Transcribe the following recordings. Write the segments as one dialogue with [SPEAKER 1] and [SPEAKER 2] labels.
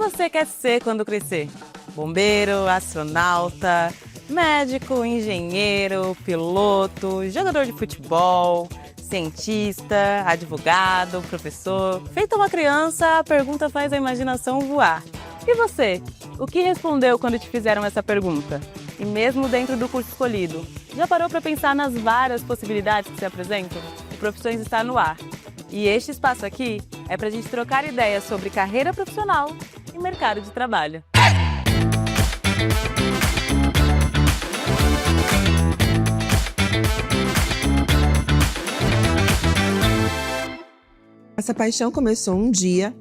[SPEAKER 1] você quer ser quando crescer? Bombeiro, astronauta, médico, engenheiro, piloto, jogador de futebol, cientista, advogado, professor. Feita uma criança, a pergunta faz a imaginação voar. E você? O que respondeu quando te fizeram essa pergunta? E mesmo dentro do curso escolhido, já parou para pensar nas várias possibilidades que se apresentam? O Profissões está no ar. E este espaço aqui é para a gente trocar ideias sobre carreira profissional e mercado de trabalho.
[SPEAKER 2] Essa paixão começou um dia,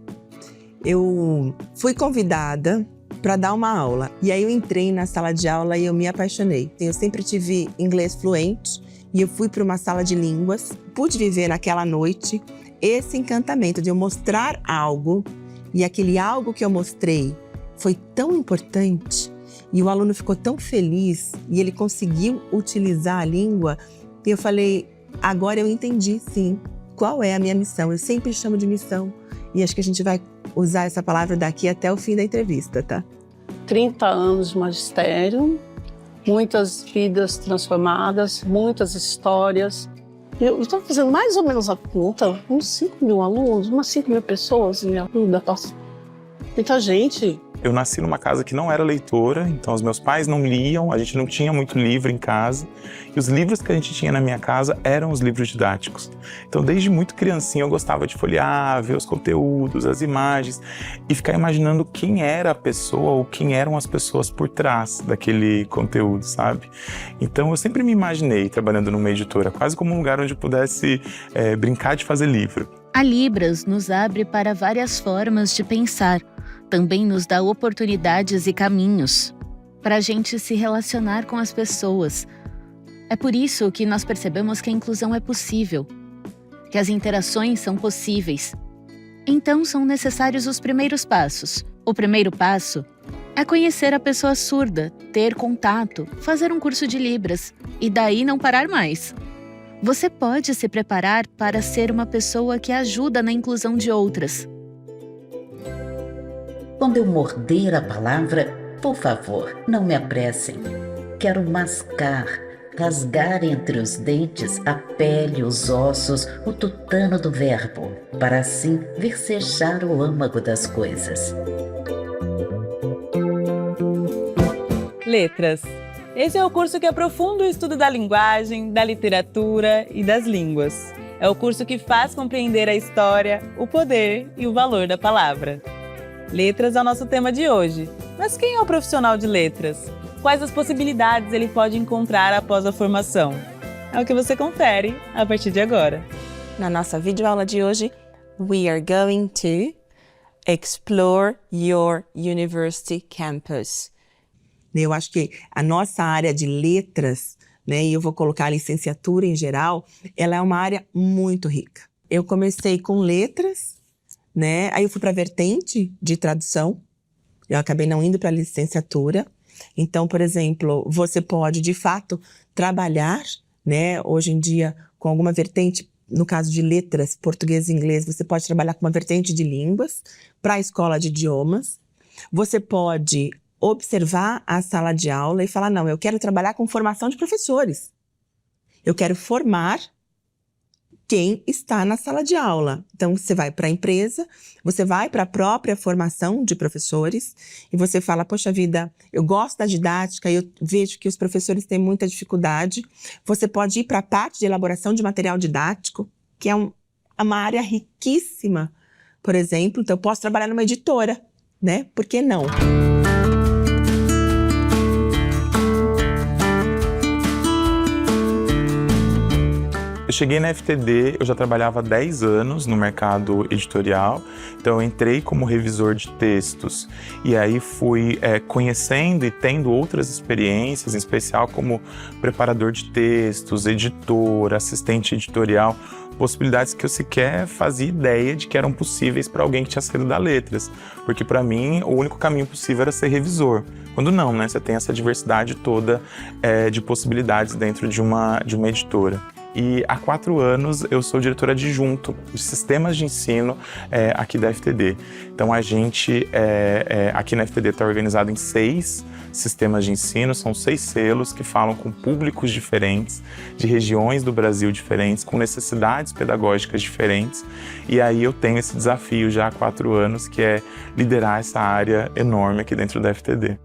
[SPEAKER 2] eu fui convidada para dar uma aula. E aí eu entrei na sala de aula e eu me apaixonei. Eu sempre tive inglês fluente e eu fui para uma sala de línguas. Pude viver naquela noite esse encantamento de eu mostrar algo e aquele algo que eu mostrei foi tão importante e o aluno ficou tão feliz e ele conseguiu utilizar a língua. E eu falei, agora eu entendi sim qual é a minha missão. Eu sempre chamo de missão e acho que a gente vai usar essa palavra daqui até o fim da entrevista, tá?
[SPEAKER 3] 30 anos de magistério, muitas vidas transformadas, muitas histórias. Eu estou fazendo mais ou menos a conta, uns 5 mil alunos, umas 5 mil pessoas em aluno. Muita gente.
[SPEAKER 4] Eu nasci numa casa que não era leitora, então os meus pais não liam, a gente não tinha muito livro em casa. E os livros que a gente tinha na minha casa eram os livros didáticos. Então, desde muito criancinha, eu gostava de folhear, ver os conteúdos, as imagens e ficar imaginando quem era a pessoa ou quem eram as pessoas por trás daquele conteúdo, sabe? Então, eu sempre me imaginei trabalhando numa editora, quase como um lugar onde eu pudesse brincar de fazer livro.
[SPEAKER 5] A Libras nos abre para várias formas de pensar. Também nos dá oportunidades e caminhos para a gente se relacionar com as pessoas. É por isso que nós percebemos que a inclusão é possível, que as interações são possíveis. Então são necessários os primeiros passos. O primeiro passo é conhecer a pessoa surda, ter contato, fazer um curso de Libras e daí não parar mais. Você pode se preparar para ser uma pessoa que ajuda na inclusão de outras.
[SPEAKER 6] Quando eu morder a palavra, por favor, não me apressem. Quero mascar, rasgar entre os dentes a pele, os ossos, o tutano do verbo, para assim versejar o âmago das coisas.
[SPEAKER 1] Letras. Esse é o curso que aprofunda o estudo da linguagem, da literatura e das línguas. É o curso que faz compreender a história, o poder e o valor da palavra. Letras é o nosso tema de hoje. Mas quem é o profissional de letras? Quais as possibilidades ele pode encontrar após a formação? É o que você confere a partir de agora.
[SPEAKER 2] Na nossa videoaula de hoje, we are going to explore your university campus. Eu acho que a nossa área de letras, né, e eu vou colocar a licenciatura em geral, ela é uma área muito rica. Eu comecei com letras, né? Aí eu fui para a vertente de tradução, eu acabei não indo para a licenciatura. Então, por exemplo, você pode, de fato, trabalhar, né? Hoje em dia, com alguma vertente, no caso de letras, português e inglês, você pode trabalhar com uma vertente de línguas para a escola de idiomas. Você pode observar a sala de aula e falar, não, eu quero trabalhar com formação de professores. Eu quero formar quem está na sala de aula. Então, você vai para a empresa, você vai para a própria formação de professores e você fala, poxa vida, eu gosto da didática e eu vejo que os professores têm muita dificuldade. Você pode ir para a parte de elaboração de material didático, que é uma área riquíssima, por exemplo. Então, eu posso trabalhar numa editora, né? Por que não?
[SPEAKER 4] Eu cheguei na FTD, eu já trabalhava há 10 anos no mercado editorial, então eu entrei como revisor de textos e aí fui conhecendo e tendo outras experiências, em especial como preparador de textos, editor, assistente editorial, possibilidades que eu sequer fazia ideia de que eram possíveis para alguém que tinha saído da letras, porque para mim o único caminho possível era ser revisor. Quando não, né? Você tem essa diversidade toda de possibilidades dentro de uma editora. e há 4 anos eu sou diretor adjunto de sistemas de ensino aqui da FTD. Então a gente aqui na FTD está organizado em 6 sistemas de ensino, são 6 selos que falam com públicos diferentes, de regiões do Brasil diferentes, com necessidades pedagógicas diferentes. E aí eu tenho esse desafio já há 4 anos, que é liderar essa área enorme aqui dentro da FTD.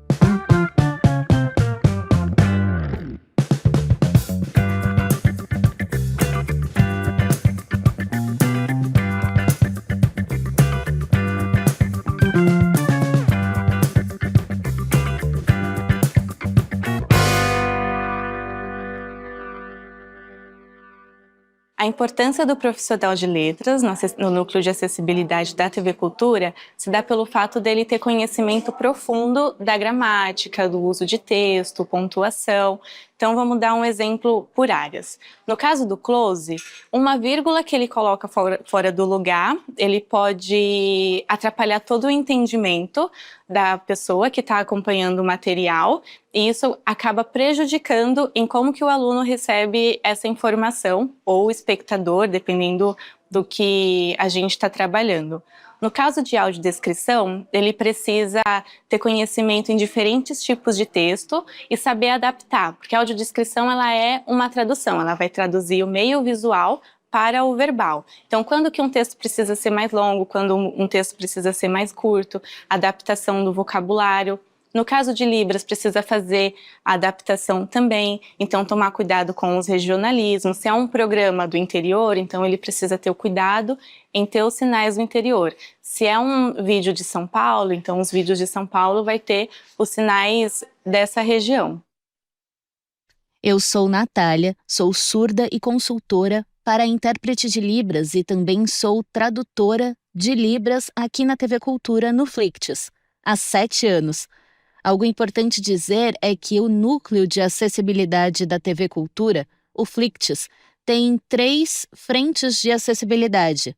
[SPEAKER 7] A importância do profissional de letras no núcleo de acessibilidade da TV Cultura se dá pelo fato dele ter conhecimento profundo da gramática, do uso de texto, pontuação. Então vamos dar um exemplo por áreas. No caso do close, uma vírgula que ele coloca fora do lugar, ele pode atrapalhar todo o entendimento da pessoa que está acompanhando o material, e isso acaba prejudicando em como que o aluno recebe essa informação, ou o espectador, dependendo do que a gente está trabalhando. No caso de audiodescrição, ele precisa ter conhecimento em diferentes tipos de texto e saber adaptar, porque a audiodescrição ela é uma tradução, ela vai traduzir o meio visual para o verbal. Então, quando que um texto precisa ser mais longo, quando um texto precisa ser mais curto, adaptação do vocabulário. No caso de Libras, precisa fazer a adaptação também, então tomar cuidado com os regionalismos. Se é um programa do interior, então ele precisa ter o cuidado em ter os sinais do interior. Se é um vídeo de São Paulo, então os vídeos de São Paulo vai ter os sinais dessa região.
[SPEAKER 5] Eu sou Natália, sou surda e consultora para intérprete de Libras e também sou tradutora de Libras aqui na TV Cultura no Flicts, há 7 anos. Algo importante dizer é que o núcleo de acessibilidade da TV Cultura, o Flicts, tem 3 frentes de acessibilidade.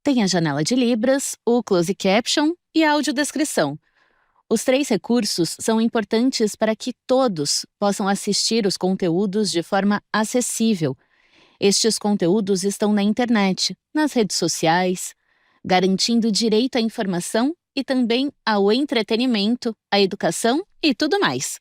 [SPEAKER 5] Tem a janela de Libras, o Closed Caption e a audiodescrição. Os 3 recursos são importantes para que todos possam assistir os conteúdos de forma acessível. Estes conteúdos estão na internet, nas redes sociais, garantindo direito à informação e também ao entretenimento, à educação e tudo mais.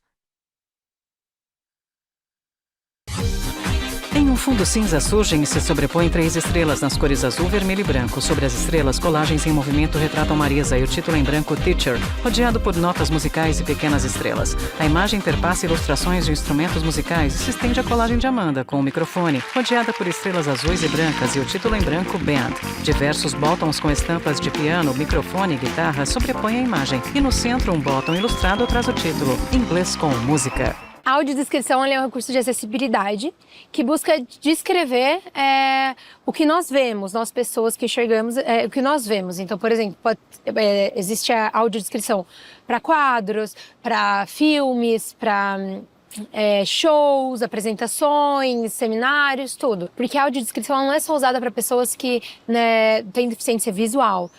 [SPEAKER 8] Em um fundo cinza surgem e se sobrepõem 3 estrelas nas cores azul, vermelho e branco. Sobre as estrelas, colagens em movimento retratam Marisa e o título em branco Teacher, rodeado por notas musicais e pequenas estrelas. A imagem perpassa ilustrações de instrumentos musicais e se estende a colagem de Amanda, com o microfone, rodeada por estrelas azuis e brancas e o título em branco Band. Diversos botões com estampas de piano, microfone e guitarra sobrepõem a imagem. E no centro, um botão ilustrado traz o título Inglês com Música.
[SPEAKER 9] A audiodescrição é um recurso de acessibilidade que busca descrever o que nós vemos, nós pessoas que enxergamos o que nós vemos. Então, por exemplo, existe a audiodescrição para quadros, para filmes, para shows, apresentações, seminários, tudo. Porque a audiodescrição não é só usada para pessoas que têm deficiência visual.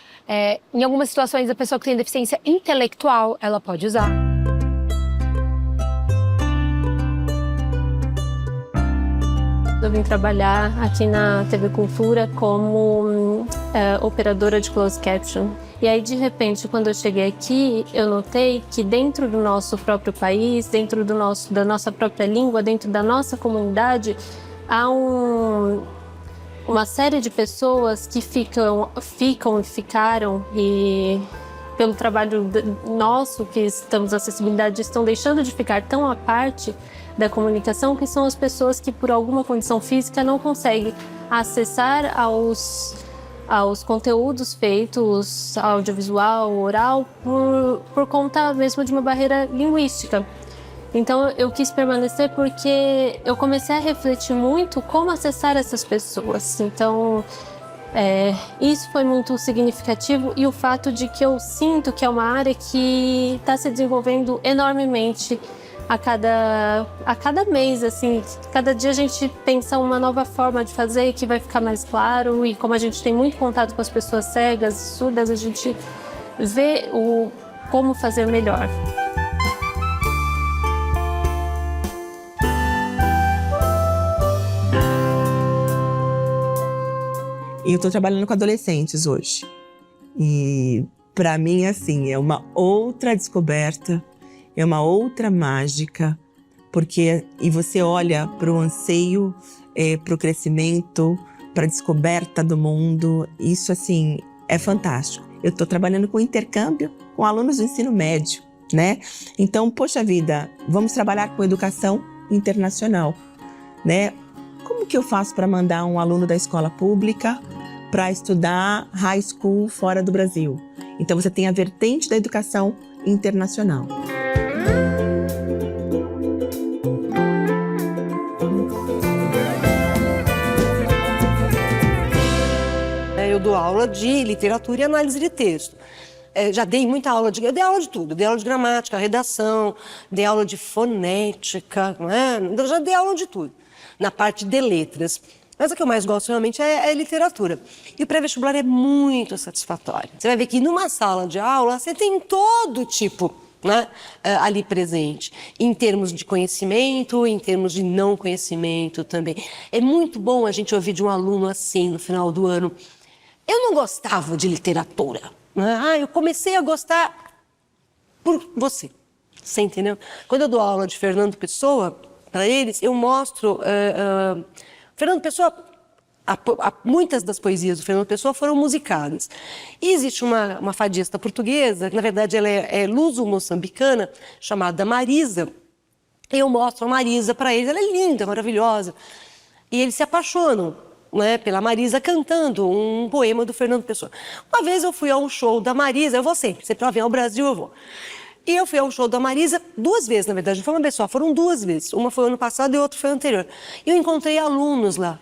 [SPEAKER 9] Em algumas situações, a pessoa que tem deficiência intelectual, ela pode usar. Eu vim trabalhar aqui na TV Cultura como operadora de closed caption. E aí, de repente, quando eu cheguei aqui, eu notei que dentro do nosso próprio país, dentro da nossa própria língua, dentro da nossa comunidade, há uma série de pessoas que ficaram e pelo trabalho nosso, que estamos na acessibilidade, estão deixando de ficar tão à parte da comunicação, que são as pessoas que por alguma condição física não conseguem acessar aos conteúdos feitos, audiovisual, oral, por conta mesmo de uma barreira linguística. Então eu quis permanecer porque eu comecei a refletir muito como acessar essas pessoas. Então isso foi muito significativo, e o fato de que eu sinto que é uma área que está se desenvolvendo enormemente a cada mês, assim, cada dia a gente pensa uma nova forma de fazer que vai ficar mais claro, e como a gente tem muito contato com as pessoas cegas, surdas, a gente vê como fazer melhor.
[SPEAKER 2] E eu estou trabalhando com adolescentes hoje. E para mim, assim, é uma outra descoberta, é uma outra mágica, porque e você olha para o anseio, para o crescimento, para a descoberta do mundo. Isso, assim, é fantástico. Eu estou trabalhando com intercâmbio com alunos do ensino médio, né? Então, poxa vida, vamos trabalhar com educação internacional, né? Como que eu faço para mandar um aluno da escola pública para estudar high school fora do Brasil? Então, você tem a vertente da educação internacional.
[SPEAKER 10] Eu dou aula de literatura e análise de texto. Já dei muita aula eu dei aula de tudo, dei aula de gramática, redação, dei aula de fonética, não é? Eu já dei aula de tudo, na parte de letras. Mas o que eu mais gosto realmente é literatura. E o pré-vestibular é muito satisfatório. Você vai ver que numa sala de aula você tem todo tipo, né, ali presente, em termos de conhecimento, em termos de não conhecimento também. É muito bom a gente ouvir de um aluno assim no final do ano: eu não gostava de literatura, né? Eu comecei a gostar por você. Você entendeu? Quando eu dou aula de Fernando Pessoa para eles, eu mostro Fernando Pessoa. Muitas das poesias do Fernando Pessoa foram musicadas. E existe uma fadista portuguesa, que na verdade ela é luso-moçambicana, chamada Marisa. Eu mostro a Marisa para eles, ela é linda, maravilhosa. E eles se apaixonam, né, pela Marisa cantando um poema do Fernando Pessoa. Uma vez eu fui a um show da Marisa, eu vou sempre ela vem ao Brasil eu vou. E eu fui ao show da Marisa 2 vezes, na verdade, não foi uma vez só, foram 2 vezes. Uma foi ano passado e outra foi anterior. E eu encontrei alunos lá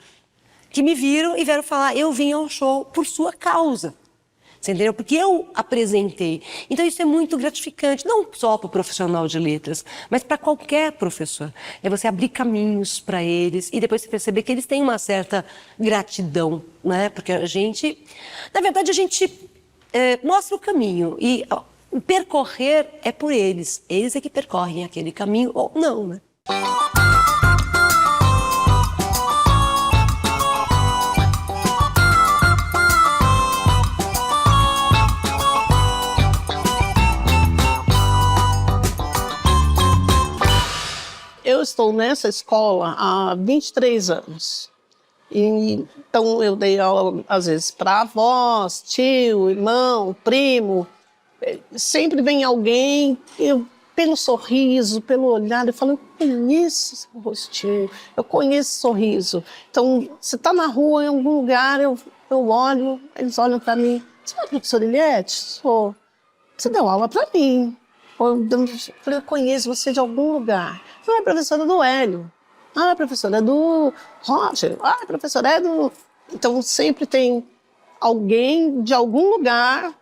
[SPEAKER 10] que me viram e vieram falar: eu vim ao show por sua causa. Você entendeu? Porque eu apresentei. Então isso é muito gratificante, não só para o profissional de letras, mas para qualquer professor. É você abrir caminhos para eles e depois você perceber que eles têm uma certa gratidão, né? Porque a gente, na verdade, a gente mostra o caminho e o percorrer é por eles. Eles é que percorrem aquele caminho ou não, né?
[SPEAKER 3] Eu estou nessa escola há 23 anos. Então, eu dei aula, às vezes, para avós, tio, irmão, primo. Sempre vem alguém, pelo sorriso, pelo olhar, eu falo: eu conheço esse rostinho, eu conheço esse sorriso. Então, você está na rua, em algum lugar, eu olho, eles olham para mim: você é a professora Eliette? Sou. Você deu aula para mim. Eu conheço você de algum lugar. Não é professora do Hélio. É professora do Roger. É professora do... Então, sempre tem alguém de algum lugar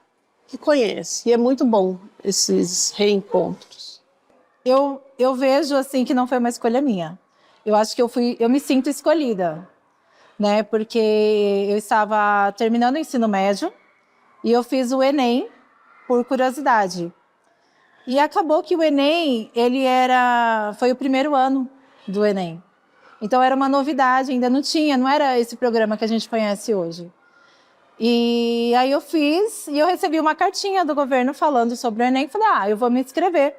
[SPEAKER 3] que conhece. E é muito bom esses reencontros.
[SPEAKER 11] Eu vejo, assim, que não foi uma escolha minha. Eu acho que eu me sinto escolhida, né? Porque eu estava terminando o ensino médio e eu fiz o Enem por curiosidade. E acabou que o Enem, foi o primeiro ano do Enem. Então era uma novidade, ainda não era esse programa que a gente conhece hoje. E aí eu fiz, e eu recebi uma cartinha do governo falando sobre o Enem, falei: eu vou me inscrever.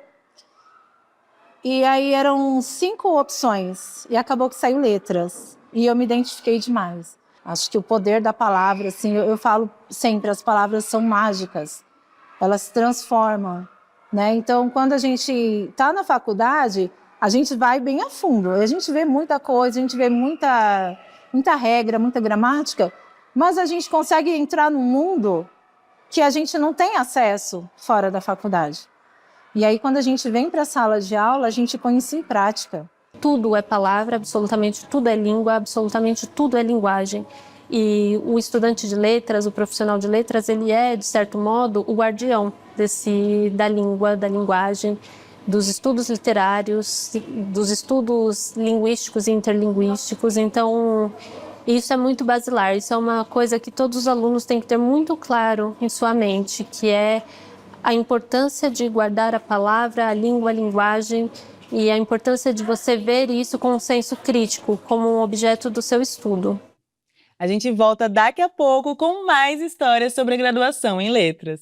[SPEAKER 11] E aí eram 5 opções, e acabou que saiu letras. E eu me identifiquei demais. Acho que o poder da palavra, assim, eu falo sempre, as palavras são mágicas. Elas se transformam. Né? Então, quando a gente está na faculdade, a gente vai bem a fundo. A gente vê muita coisa, a gente vê muita regra, muita gramática, mas a gente consegue entrar num mundo que a gente não tem acesso fora da faculdade. E aí, quando a gente vem para a sala de aula, a gente põe isso em prática.
[SPEAKER 9] Tudo é palavra, absolutamente tudo é língua, absolutamente tudo é linguagem. E o estudante de letras, o profissional de letras, ele é, de certo modo, o guardião da língua, da linguagem, dos estudos literários, dos estudos linguísticos e interlinguísticos. Então, isso é muito basilar, isso é uma coisa que todos os alunos têm que ter muito claro em sua mente, que é a importância de guardar a palavra, a língua, a linguagem, e a importância de você ver isso com um senso crítico, como um objeto do seu estudo.
[SPEAKER 1] A gente volta daqui a pouco com mais histórias sobre a graduação em letras.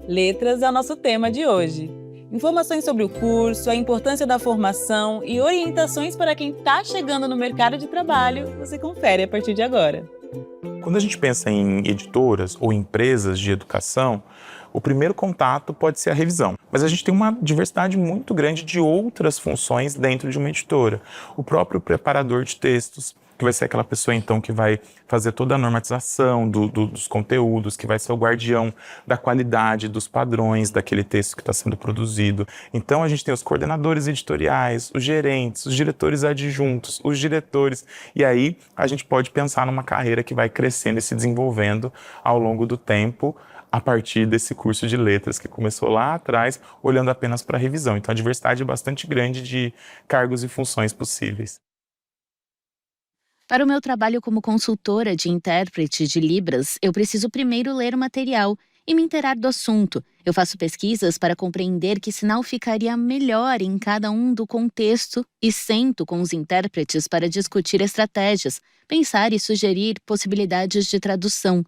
[SPEAKER 1] Letras é o nosso tema de hoje. Informações sobre o curso, a importância da formação e orientações para quem está chegando no mercado de trabalho, você confere a partir de agora.
[SPEAKER 4] Quando a gente pensa em editoras ou empresas de educação, o primeiro contato pode ser a revisão. Mas a gente tem uma diversidade muito grande de outras funções dentro de uma editora. O próprio preparador de textos, que vai ser aquela pessoa, então, que vai fazer toda a normatização dos conteúdos, que vai ser o guardião da qualidade, dos padrões daquele texto que está sendo produzido. Então, a gente tem os coordenadores editoriais, os gerentes, os diretores adjuntos, os diretores. E aí, a gente pode pensar numa carreira que vai crescendo e se desenvolvendo ao longo do tempo, a partir desse curso de letras que começou lá atrás, olhando apenas para a revisão. Então, a diversidade é bastante grande de cargos e funções possíveis.
[SPEAKER 5] Para o meu trabalho como consultora de intérprete de Libras, eu preciso primeiro ler o material e me inteirar do assunto. Eu faço pesquisas para compreender que sinal ficaria melhor em cada um do contexto e sento com os intérpretes para discutir estratégias, pensar e sugerir possibilidades de tradução.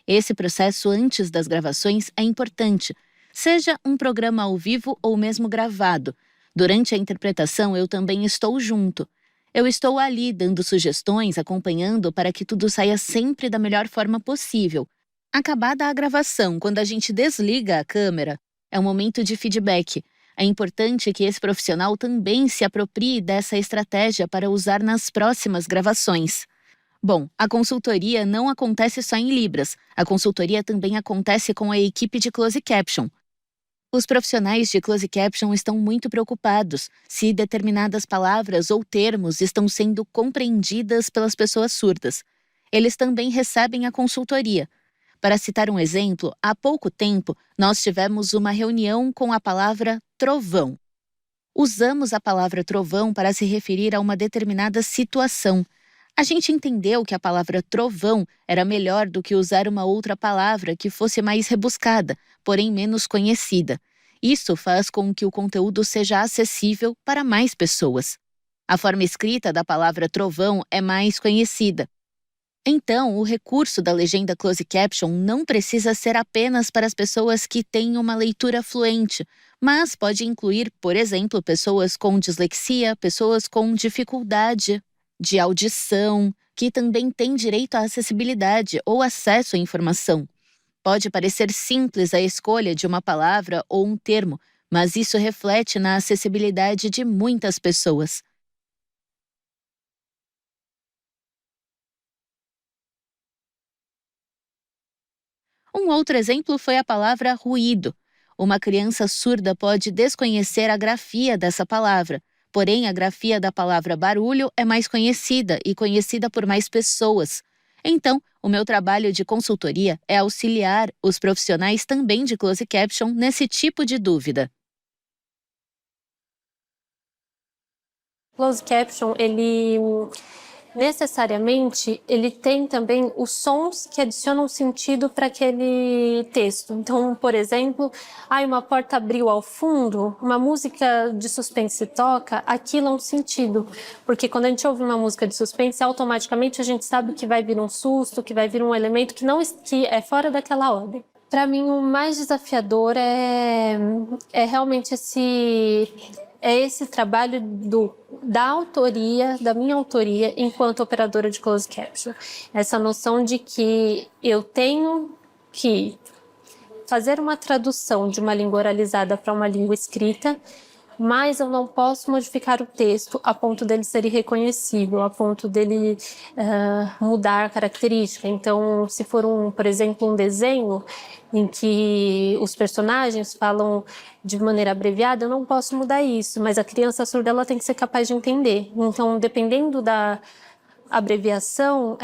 [SPEAKER 5] Esse processo antes das gravações é importante, seja um programa ao vivo ou mesmo gravado. Durante a interpretação, eu também estou junto. Eu estou ali dando sugestões, acompanhando para que tudo saia sempre da melhor forma possível. Acabada a gravação, quando a gente desliga a câmera, é um momento de feedback. É importante que esse profissional também se aproprie dessa estratégia para usar nas próximas gravações. Bom, a consultoria não acontece só em Libras. A consultoria também acontece com a equipe de Closed Caption. Os profissionais de Closed Caption estão muito preocupados se determinadas palavras ou termos estão sendo compreendidas pelas pessoas surdas. Eles também recebem a consultoria. Para citar um exemplo, há pouco tempo nós tivemos uma reunião com a palavra trovão. Usamos a palavra trovão para se referir a uma determinada situação. A gente entendeu que a palavra trovão era melhor do que usar uma outra palavra que fosse mais rebuscada, porém menos conhecida. Isso faz com que o conteúdo seja acessível para mais pessoas. A forma escrita da palavra trovão é mais conhecida. Então, o recurso da legenda Closed Caption não precisa ser apenas para as pessoas que têm uma leitura fluente, mas pode incluir, por exemplo, pessoas com dislexia, pessoas com dificuldade de audição, que também têm direito à acessibilidade ou acesso à informação. Pode parecer simples a escolha de uma palavra ou um termo, mas isso reflete na acessibilidade de muitas pessoas. Um outro exemplo foi a palavra ruído. Uma criança surda pode desconhecer a grafia dessa palavra, porém a grafia da palavra barulho é mais conhecida e conhecida por mais pessoas. Então, o meu trabalho de consultoria é auxiliar os profissionais também de Closed Caption nesse tipo de dúvida.
[SPEAKER 9] Closed Caption, ele necessariamente tem também os sons que adicionam sentido para aquele texto. Então, por exemplo, uma porta abriu ao fundo, uma música de suspense toca, aquilo é um sentido. Porque quando a gente ouve uma música de suspense, automaticamente a gente sabe que vai vir um susto, que vai vir um elemento que é fora daquela ordem. Para mim, o mais desafiador é realmente esse trabalho da minha autoria enquanto operadora de Closed Caption. Essa noção de que eu tenho que fazer uma tradução de uma língua oralizada para uma língua escrita, mas eu não posso modificar o texto a ponto dele ser irreconhecível, a ponto dele mudar a característica. Então, se for, por exemplo, um desenho em que os personagens falam de maneira abreviada, eu não posso mudar isso, mas a criança surda ela tem que ser capaz de entender. Então, dependendo da abreviação,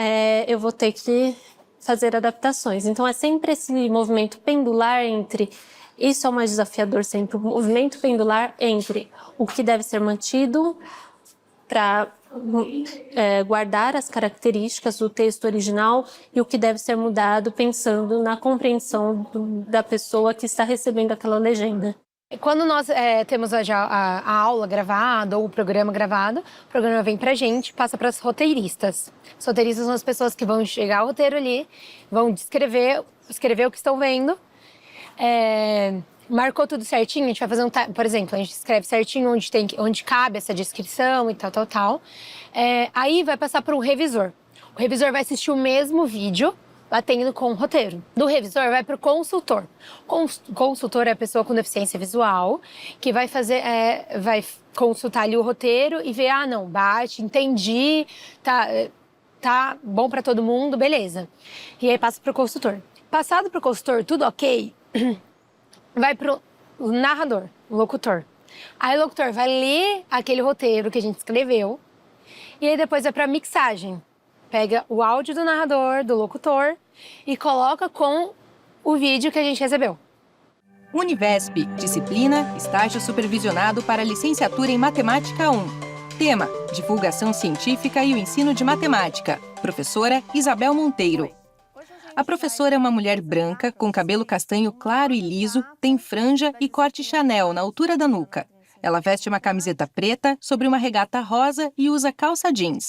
[SPEAKER 9] eu vou ter que fazer adaptações. Então, é sempre esse movimento pendular entre... Isso é o mais desafiador sempre, o movimento pendular entre o que deve ser mantido para guardar as características do texto original e o que deve ser mudado pensando na compreensão da pessoa que está recebendo aquela legenda.
[SPEAKER 12] Quando nós temos a aula gravada ou o programa gravado, o programa vem pra gente, passa para os roteiristas. Os roteiristas são as pessoas que vão chegar ao roteiro ali, vão escrever o que estão vendo. Marcou tudo certinho, a gente vai fazer por exemplo, a gente escreve certinho onde cabe essa descrição e tal. Aí vai passar para um revisor. O revisor vai assistir o mesmo vídeo, batendo com o roteiro. Do revisor vai para o consultor. O consultor é a pessoa com deficiência visual, que vai vai consultar ali o roteiro e ver, não, bate, entendi, tá bom para todo mundo, beleza. E aí passa para o consultor. Passado para o consultor, tudo ok, vai para o narrador, o locutor. Aí o locutor vai ler aquele roteiro que a gente escreveu e aí depois vai para a mixagem. Pega o áudio do narrador, do locutor e coloca com o vídeo que a gente recebeu.
[SPEAKER 13] Univesp, disciplina, estágio supervisionado para licenciatura em Matemática 1. Tema, divulgação científica e o ensino de matemática. Professora Isabel Monteiro. A professora é uma mulher branca, com cabelo castanho claro e liso, tem franja e corte Chanel na altura da nuca. Ela veste uma camiseta preta sobre uma regata rosa e usa calça jeans.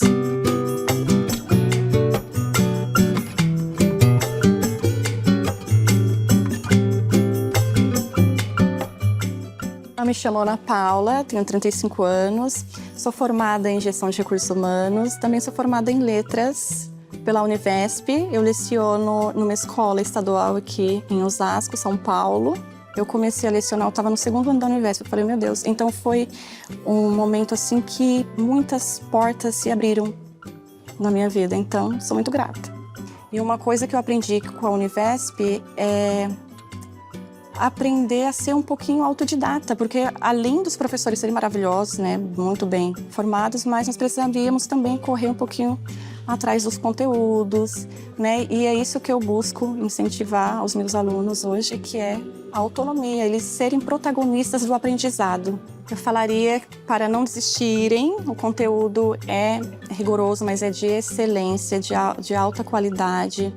[SPEAKER 14] Eu me chamo Ana Paula, tenho 35 anos, sou formada em gestão de recursos humanos, também sou formada em letras pela Univesp. Eu leciono numa escola estadual aqui em Osasco, São Paulo. Eu comecei a lecionar, eu estava no 2º ano da Univesp, eu falei, meu Deus. Então foi um momento assim que muitas portas se abriram na minha vida, então sou muito grata. E uma coisa que eu aprendi com a Univesp é aprender a ser um pouquinho autodidata, porque além dos professores serem maravilhosos, né, muito bem formados, mas nós precisaríamos também correr um pouquinho atrás dos conteúdos, né, e é isso que eu busco incentivar aos meus alunos hoje, que é a autonomia, eles serem protagonistas do aprendizado. Eu falaria para não desistirem, o conteúdo é rigoroso, mas é de excelência, de alta qualidade.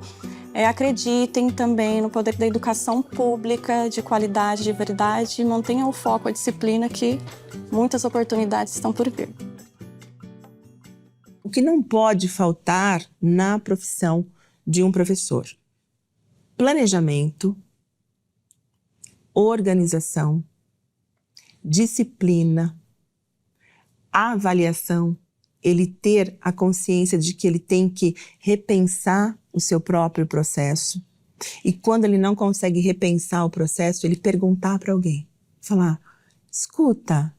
[SPEAKER 14] Acreditem também no poder da educação pública, de qualidade, de verdade, e mantenham o foco, a disciplina, que muitas oportunidades estão por vir.
[SPEAKER 2] O que não pode faltar na profissão de um professor? Planejamento, organização, disciplina, avaliação, ele ter a consciência de que ele tem que repensar o seu próprio processo. E quando ele não consegue repensar o processo, ele perguntar para alguém. Falar, escuta,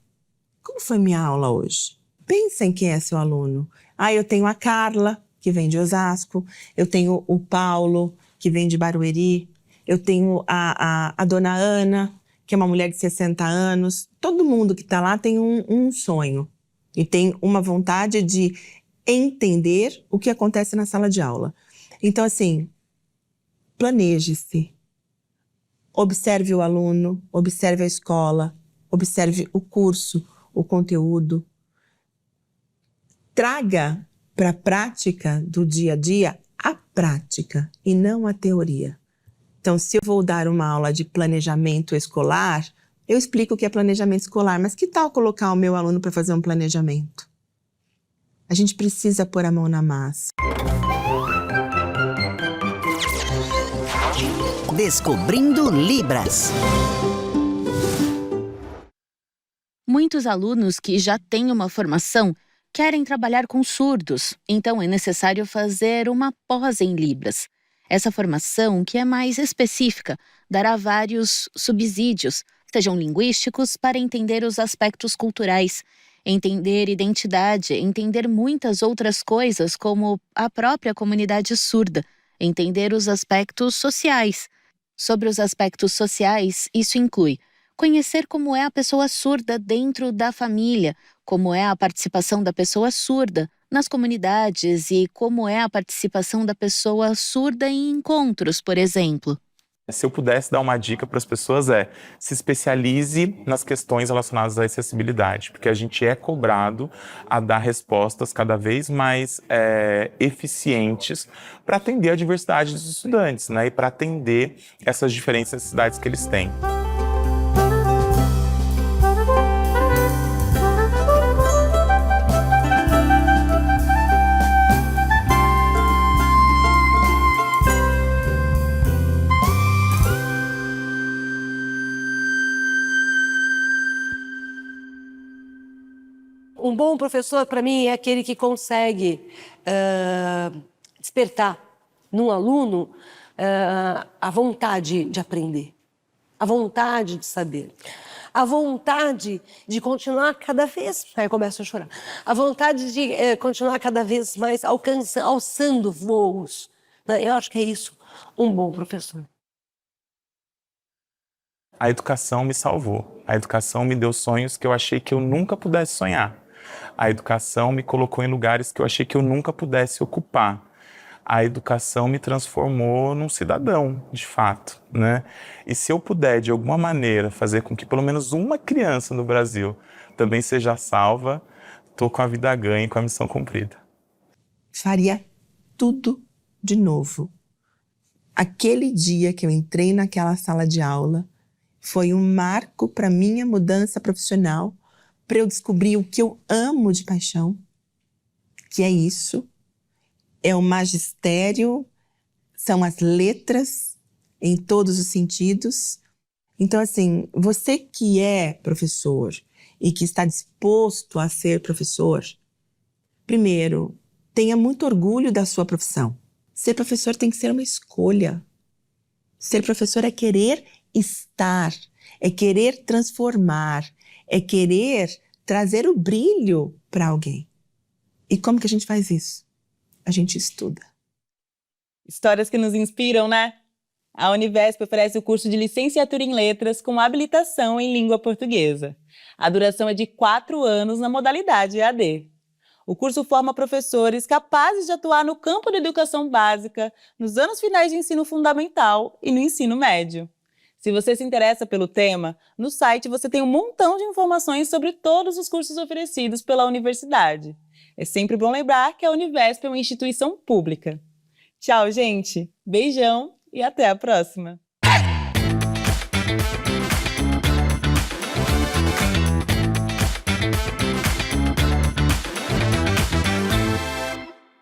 [SPEAKER 2] como foi minha aula hoje? Pensa em quem é seu aluno. Eu tenho a Carla, que vem de Osasco. Eu tenho o Paulo, que vem de Barueri. Eu tenho a dona Ana, que é uma mulher de 60 anos. Todo mundo que está lá tem um sonho. E tem uma vontade de entender o que acontece na sala de aula. Então, assim, planeje-se. Observe o aluno, observe a escola, observe o curso, o conteúdo. Traga para a prática do dia a dia a prática e não a teoria. Então, se eu vou dar uma aula de planejamento escolar, eu explico o que é planejamento escolar, mas que tal colocar o meu aluno para fazer um planejamento? A gente precisa pôr a mão na massa.
[SPEAKER 15] Descobrindo Libras.
[SPEAKER 5] Muitos alunos que já têm uma formação querem trabalhar com surdos, então é necessário fazer uma pós em Libras. Essa formação, que é mais específica, dará vários subsídios, sejam linguísticos, para entender os aspectos culturais, entender identidade, entender muitas outras coisas, como a própria comunidade surda, entender os aspectos sociais. Sobre os aspectos sociais, isso inclui conhecer como é a pessoa surda dentro da família, como é a participação da pessoa surda nas comunidades e como é a participação da pessoa surda em encontros, por exemplo.
[SPEAKER 4] Se eu pudesse dar uma dica para as pessoas se especialize nas questões relacionadas à acessibilidade, porque a gente é cobrado a dar respostas cada vez mais eficientes para atender a diversidade dos estudantes, né, e para atender essas diferentes necessidades que eles têm.
[SPEAKER 10] Um bom professor, para mim, é aquele que consegue despertar num aluno a vontade de aprender, a vontade de saber, a vontade de continuar cada vez... Aí eu começo a chorar. A vontade de continuar cada vez mais alçando voos. Né? Eu acho que é isso, um bom professor.
[SPEAKER 4] A educação me salvou. A educação me deu sonhos que eu achei que eu nunca pudesse sonhar. A educação me colocou em lugares que eu achei que eu nunca pudesse ocupar. A educação me transformou num cidadão, de fato, né? E se eu puder, de alguma maneira, fazer com que pelo menos uma criança no Brasil também seja salva, estou com a vida ganha e com a missão cumprida.
[SPEAKER 2] Faria tudo de novo. Aquele dia que eu entrei naquela sala de aula foi um marco para minha mudança profissional, para eu descobrir o que eu amo de paixão, que é isso, é o magistério, são as letras em todos os sentidos. Então, assim, você que é professor e que está disposto a ser professor, primeiro, tenha muito orgulho da sua profissão. Ser professor tem que ser uma escolha. Ser professor é querer estar, é querer transformar, é querer trazer o brilho para alguém. E como que a gente faz isso? A gente estuda.
[SPEAKER 1] Histórias que nos inspiram, né? A Univesp oferece o curso de licenciatura em letras com habilitação em língua portuguesa. A duração é de 4 anos na modalidade EAD. O curso forma professores capazes de atuar no campo da educação básica, nos anos finais de ensino fundamental e no ensino médio. Se você se interessa pelo tema, no site você tem um montão de informações sobre todos os cursos oferecidos pela universidade. É sempre bom lembrar que a Univesp é uma instituição pública. Tchau, gente! Beijão e até a próxima!